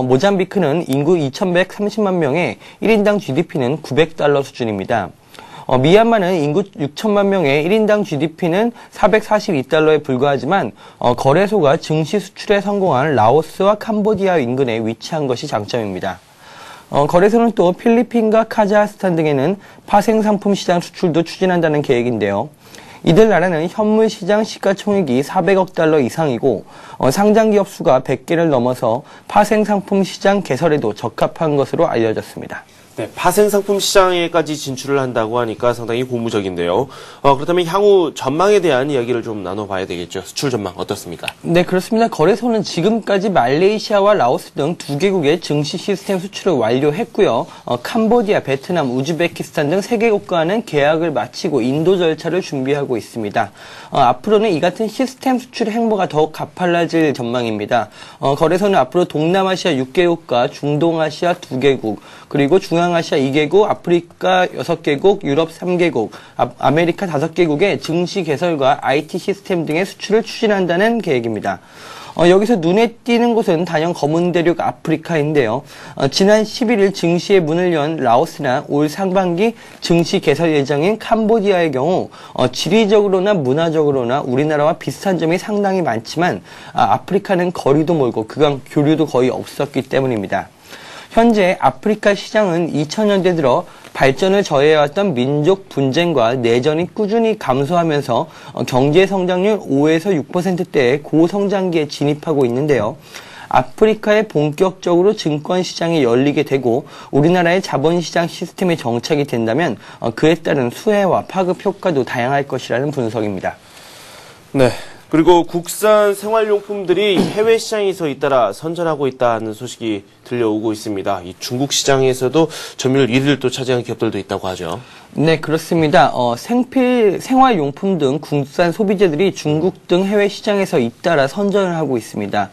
모잠비크는 인구 2,130만 명에 1인당 GDP는 900달러 수준입니다. 미얀마는 인구 6천만 명에 1인당 GDP는 442달러에 불과하지만 거래소가 증시 수출에 성공한 라오스와 캄보디아 인근에 위치한 것이 장점입니다. 거래소는 또 필리핀과 카자흐스탄 등에는 파생상품 시장 수출도 추진한다는 계획인데요. 이들 나라는 현물 시장 시가총액이 400억 달러 이상이고 상장기업 수가 100개를 넘어서 파생상품 시장 개설에도 적합한 것으로 알려졌습니다. 네, 파생상품 시장에까지 진출을 한다고 하니까 상당히 고무적인데요. 그렇다면 향후 전망에 대한 이야기를 좀 나눠봐야 되겠죠. 수출 전망 어떻습니까? 네, 그렇습니다. 거래소는 지금까지 말레이시아와 라오스 등 2개국의 증시 시스템 수출을 완료했고요. 캄보디아, 베트남, 우즈베키스탄 등 3개국과는 계약을 마치고 인도 절차를 준비하고 있습니다. 앞으로는 이 같은 시스템 수출 행보가 더욱 가팔라질 전망입니다. 거래소는 앞으로 동남아시아 6개국과 중동아시아 2개국, 그리고 중앙아시아 2개국, 아프리카 6개국, 유럽 3개국, 아메리카 5개국의 증시 개설과 IT 시스템 등의 수출을 추진한다는 계획입니다. 여기서 눈에 띄는 곳은 단연 검은 대륙 아프리카인데요. 지난 11일 증시의 문을 연 라오스나 올 상반기 증시 개설 예정인 캄보디아의 경우 지리적으로나 문화적으로나 우리나라와 비슷한 점이 상당히 많지만 아프리카는 거리도 멀고 그간 교류도 거의 없었기 때문입니다. 현재 아프리카 시장은 2000년대 들어 발전을 저해해왔던 민족 분쟁과 내전이 꾸준히 감소하면서 경제 성장률 5에서 6%대의 고성장기에 진입하고 있는데요. 아프리카에 본격적으로 증권시장이 열리게 되고 우리나라의 자본시장 시스템에 정착이 된다면 그에 따른 수혜와 파급 효과도 다양할 것이라는 분석입니다. 네. 그리고 국산 생활용품들이 해외 시장에서 잇따라 선전하고 있다는 소식이 들려오고 있습니다. 이 중국 시장에서도 점유율 1위를 또 차지한 기업들도 있다고 하죠. 네, 그렇습니다. 생필, 생활용품 등 국산 소비재들이 중국 등 해외 시장에서 잇따라 선전을 하고 있습니다.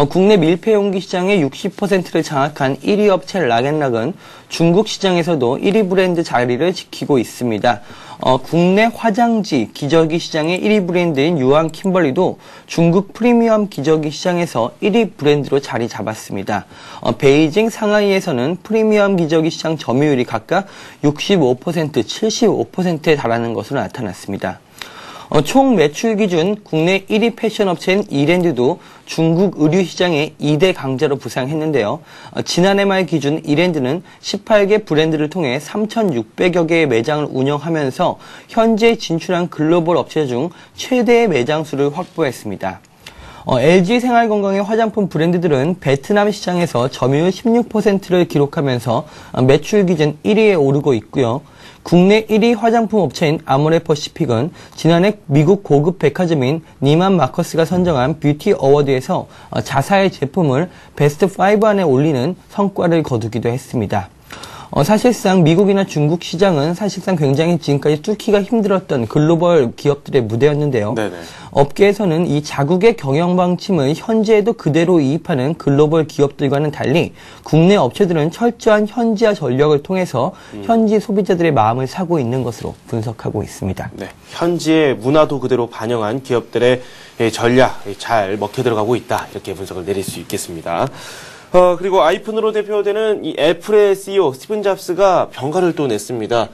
국내 밀폐용기 시장의 60%를 장악한 1위 업체 락앤락은 중국 시장에서도 1위 브랜드 자리를 지키고 있습니다. 국내 화장지, 기저귀 시장의 1위 브랜드인 유황 킴벌리도 중국 프리미엄 기저귀 시장에서 1위 브랜드로 자리 잡았습니다. 베이징, 상하이에서는 프리미엄 기저귀 시장 점유율이 각각 65%, 75%에 달하는 것으로 나타났습니다. 총 매출 기준 국내 1위 패션 업체인 이랜드도 중국 의류 시장의 2대 강자로 부상했는데요. 지난해 말 기준 이랜드는 18개 브랜드를 통해 3,600여 개의 매장을 운영하면서 현재 진출한 글로벌 업체 중 최대의 매장 수를 확보했습니다. LG 생활건강의 화장품 브랜드들은 베트남 시장에서 점유율 16%를 기록하면서 매출 기준 1위에 오르고 있고요. 국내 1위 화장품 업체인 아모레퍼시픽은 지난해 미국 고급 백화점인 니만 마커스가 선정한 뷰티 어워드에서 자사의 제품을 베스트 5 안에 올리는 성과를 거두기도 했습니다. 사실상 미국이나 중국 시장은 사실상 굉장히 지금까지 뚫기가 힘들었던 글로벌 기업들의 무대였는데요. 네네. 업계에서는 이 자국의 경영 방침을 현지에도 그대로 이입하는 글로벌 기업들과는 달리 국내 업체들은 철저한 현지화 전략을 통해서 현지 소비자들의 마음을 사고 있는 것으로 분석하고 있습니다. 네, 현지의 문화도 그대로 반영한 기업들의 전략 잘 먹혀 들어가고 있다. 이렇게 분석을 내릴 수 있겠습니다. 그리고 아이폰으로 대표되는 이 애플의 CEO 스티븐 잡스가 병가를 또 냈습니다.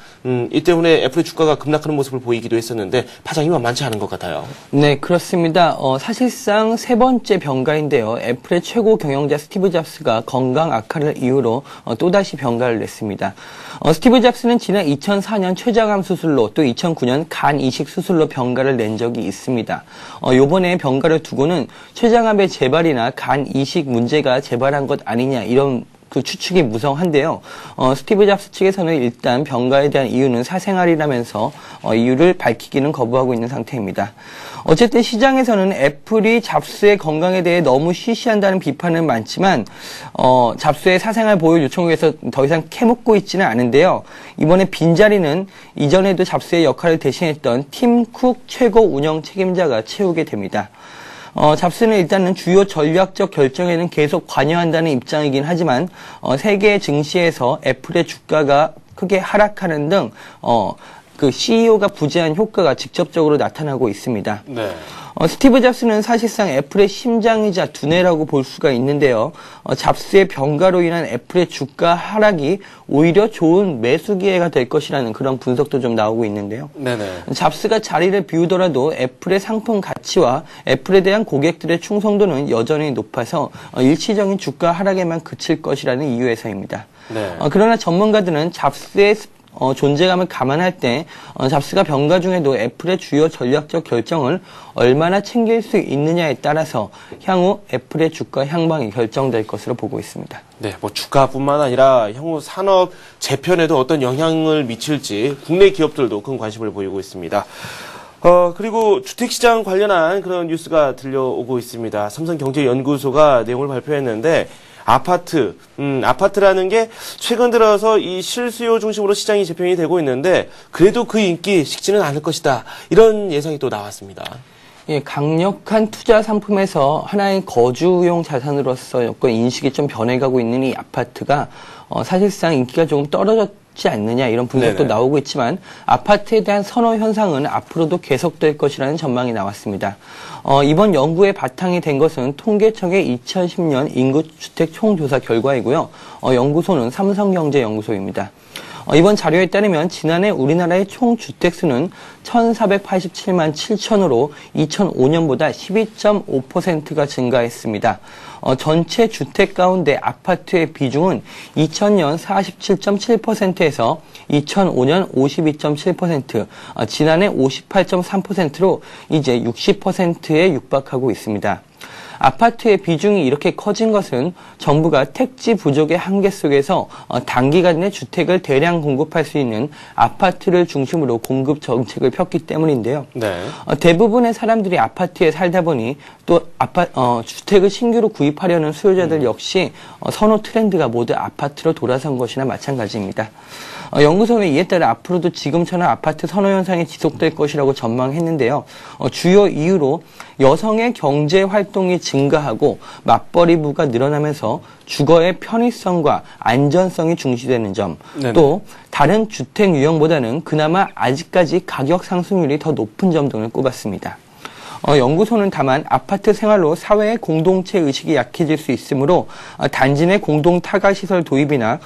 이 때문에 애플의 주가가 급락하는 모습을 보이기도 했었는데 파장이 만만치 않은 것 같아요. 네, 그렇습니다. 사실상 세 번째 병가인데요. 애플의 최고 경영자 스티브 잡스가 건강 악화를 이유로 또다시 병가를 냈습니다. 스티브 잡스는 지난 2004년 췌장암 수술로 또 2009년 간 이식 수술로 병가를 낸 적이 있습니다. 요번에 병가를 두고는 췌장암의 재발이나 간 이식 문제가 재발한 것 아니냐 이런 그 추측이 무성한데요. 스티브 잡스 측에서는 일단 병가에 대한 이유는 사생활이라면서 이유를 밝히기는 거부하고 있는 상태입니다. 어쨌든 시장에서는 애플이 잡스의 건강에 대해 너무 쉬쉬한다는 비판은 많지만 잡스의 사생활 보호 요청을 위해서 더 이상 캐묻고 있지는 않은데요. 이번에 빈자리는 이전에도 잡스의 역할을 대신했던 팀 쿡 최고 운영 책임자가 채우게 됩니다. 잡스는 일단은 주요 전략적 결정에는 계속 관여한다는 입장이긴 하지만 세계 증시에서 애플의 주가가 크게 하락하는 등 그 CEO가 부재한 효과가 직접적으로 나타나고 있습니다. 네. 스티브 잡스는 사실상 애플의 심장이자 두뇌라고 볼 수가 있는데요. 잡스의 병가로 인한 애플의 주가 하락이 오히려 좋은 매수 기회가 될 것이라는 그런 분석도 좀 나오고 있는데요. 네네. 잡스가 자리를 비우더라도 애플의 상품 가치와 애플에 대한 고객들의 충성도는 여전히 높아서 일시적인 주가 하락에만 그칠 것이라는 이유에서입니다. 네. 그러나 전문가들은 잡스의 존재감을 감안할 때 잡스가 병가 중에도 애플의 주요 전략적 결정을 얼마나 챙길 수 있느냐에 따라서 향후 애플의 주가 향방이 결정될 것으로 보고 있습니다. 네, 뭐 주가뿐만 아니라 향후 산업 재편에도 어떤 영향을 미칠지 국내 기업들도 큰 관심을 보이고 있습니다. 그리고 주택시장 관련한 그런 뉴스가 들려오고 있습니다. 삼성경제연구소가 내용을 발표했는데 아파트라는 게 최근 들어서 이 실수요 중심으로 시장이 재편이 되고 있는데 그래도 그 인기 식지는 않을 것이다. 이런 예상이 또 나왔습니다. 예, 강력한 투자 상품에서 하나의 거주용 자산으로서 여건 인식이 좀 변해가고 있는 이 아파트가 사실상 인기가 조금 떨어졌지 않느냐 이런 분석도 네네. 나오고 있지만 아파트에 대한 선호 현상은 앞으로도 계속될 것이라는 전망이 나왔습니다. 이번 연구의 바탕이 된 것은 통계청의 2010년 인구주택 총조사 결과이고요. 연구소는 삼성경제연구소입니다. 이번 자료에 따르면 지난해 우리나라의 총 주택수는 1,487만 7천으로 2005년보다 12.5%가 증가했습니다. 전체 주택 가운데 아파트의 비중은 2000년 47.7%에서 2005년 52.7%, 지난해 58.3%로 이제 60%에 육박하고 있습니다. 아파트의 비중이 이렇게 커진 것은 정부가 택지 부족의 한계 속에서 단기간에 주택을 대량 공급할 수 있는 아파트를 중심으로 공급 정책을 폈기 때문인데요. 네. 대부분의 사람들이 아파트에 살다 보니 또 주택을 신규로 구입하려는 수요자들 역시 선호 트렌드가 모두 아파트로 돌아선 것이나 마찬가지입니다. 연구소는 이에 따라 앞으로도 지금처럼 아파트 선호 현상이 지속될 것이라고 전망했는데요. 주요 이유로 여성의 경제 활동이 증가하고 맞벌이부가 늘어나면서 주거의 편의성과 안전성이 중시되는 점, 네네. 또 다른 주택 유형보다는 그나마 아직까지 가격 상승률이 더 높은 점 등을 꼽았습니다. 연구소는 다만 아파트 생활로 사회의 공동체 의식이 약해질 수 있으므로 단지 내 공동 타가시설 도입이나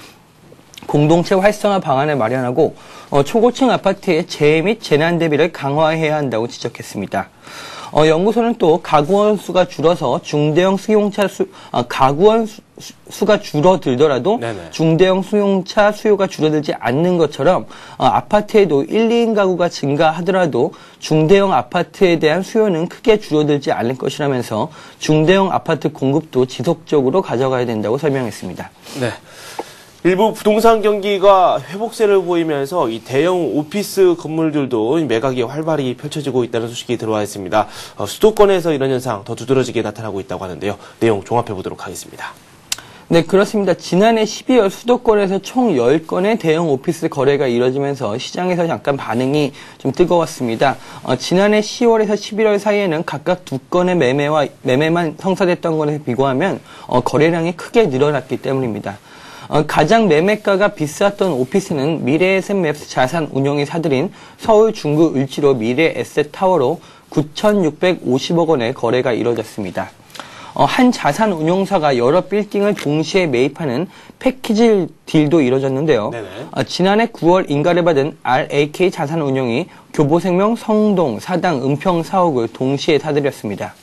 공동체 활성화 방안을 마련하고 초고층 아파트의 재해 및 재난 대비를 강화해야 한다고 지적했습니다. 연구소는 또 가구원 수가 줄어서 중대형 수용차 가구원 수가 줄어들더라도 네네. 중대형 수용차 수요가 줄어들지 않는 것처럼 아파트에도 1, 2인 가구가 증가하더라도 중대형 아파트에 대한 수요는 크게 줄어들지 않을 것이라면서 중대형 아파트 공급도 지속적으로 가져가야 된다고 설명했습니다. 네. 일부 부동산 경기가 회복세를 보이면서 이 대형 오피스 건물들도 매각이 활발히 펼쳐지고 있다는 소식이 들어와 있습니다. 수도권에서 이런 현상 더 두드러지게 나타나고 있다고 하는데요. 내용 종합해 보도록 하겠습니다. 네, 그렇습니다. 지난해 12월 수도권에서 총 10건의 대형 오피스 거래가 이뤄지면서 시장에서 잠깐 반응이 좀 뜨거웠습니다. 지난해 10월에서 11월 사이에는 각각 2건의 매매만 성사됐던 것에 비교하면 거래량이 크게 늘어났기 때문입니다. 가장 매매가가 비쌌던 오피스는 미래에셋맵스 자산운용이 사들인 서울 중구 을지로 미래에셋타워로 9,650억 원의 거래가 이뤄졌습니다. 한 자산운용사가 여러 빌딩을 동시에 매입하는 패키지 딜도 이뤄졌는데요. 지난해 9월 인가를 받은 RAK 자산운용이 교보생명 성동, 사당, 은평 사옥을 동시에 사들였습니다.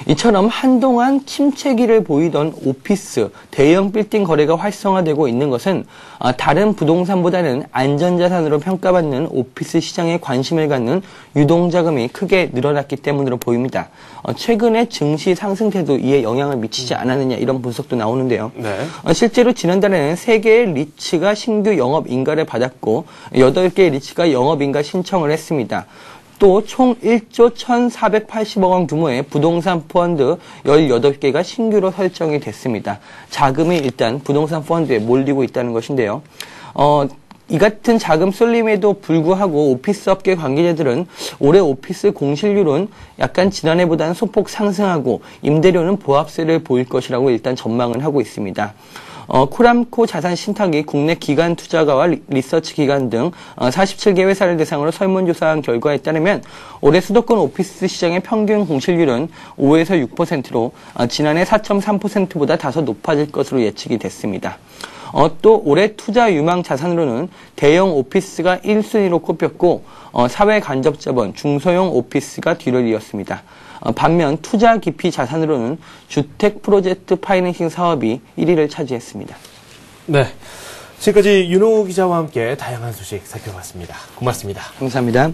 이처럼 한동안 침체기를 보이던 오피스, 대형 빌딩 거래가 활성화되고 있는 것은 다른 부동산보다는 안전자산으로 평가받는 오피스 시장에 관심을 갖는 유동자금이 크게 늘어났기 때문으로 보입니다. 최근에 증시 상승세도 이에 영향을 미치지 않았느냐 이런 분석도 나오는데요. 실제로 지난달에는 3개의 리츠가 신규 영업 인가를 받았고 8개의 리츠가 영업 인가 신청을 했습니다. 또 총 1조 1,480억 원 규모의 부동산 펀드 18개가 신규로 설정이 됐습니다. 자금이 일단 부동산 펀드에 몰리고 있다는 것인데요. 이 같은 자금 쏠림에도 불구하고 오피스 업계 관계자들은 올해 오피스 공실률은 약간 지난해보다는 소폭 상승하고 임대료는 보합세를 보일 것이라고 일단 전망을 하고 있습니다. 코람코 자산신탁이 국내 기관 투자가와 리서치 기관 등 47개 회사를 대상으로 설문조사한 결과에 따르면 올해 수도권 오피스 시장의 평균 공실률은 5에서 6%로 지난해 4.3%보다 다소 높아질 것으로 예측이 됐습니다. 또 올해 투자 유망 자산으로는 대형 오피스가 1순위로 꼽혔고 사회 간접 자본, 중소형 오피스가 뒤를 이었습니다. 반면 투자 기피 자산으로는 주택 프로젝트 파이낸싱 사업이 1위를 차지했습니다. 네, 지금까지 윤호 기자와 함께 다양한 소식 살펴봤습니다. 고맙습니다. 감사합니다.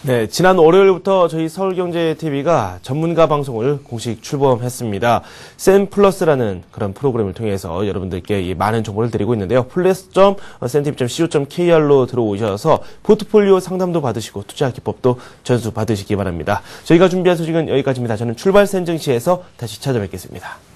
네, 지난 월요일부터 저희 서울경제TV가 전문가 방송을 공식 출범했습니다. 센플러스라는 그런 프로그램을 통해서 여러분들께 많은 정보를 드리고 있는데요. 플러스.cntv.co.kr로 들어오셔서 포트폴리오 상담도 받으시고 투자 기법도 전수 받으시기 바랍니다. 저희가 준비한 소식은 여기까지입니다. 저는 출발 센증시에서 다시 찾아뵙겠습니다.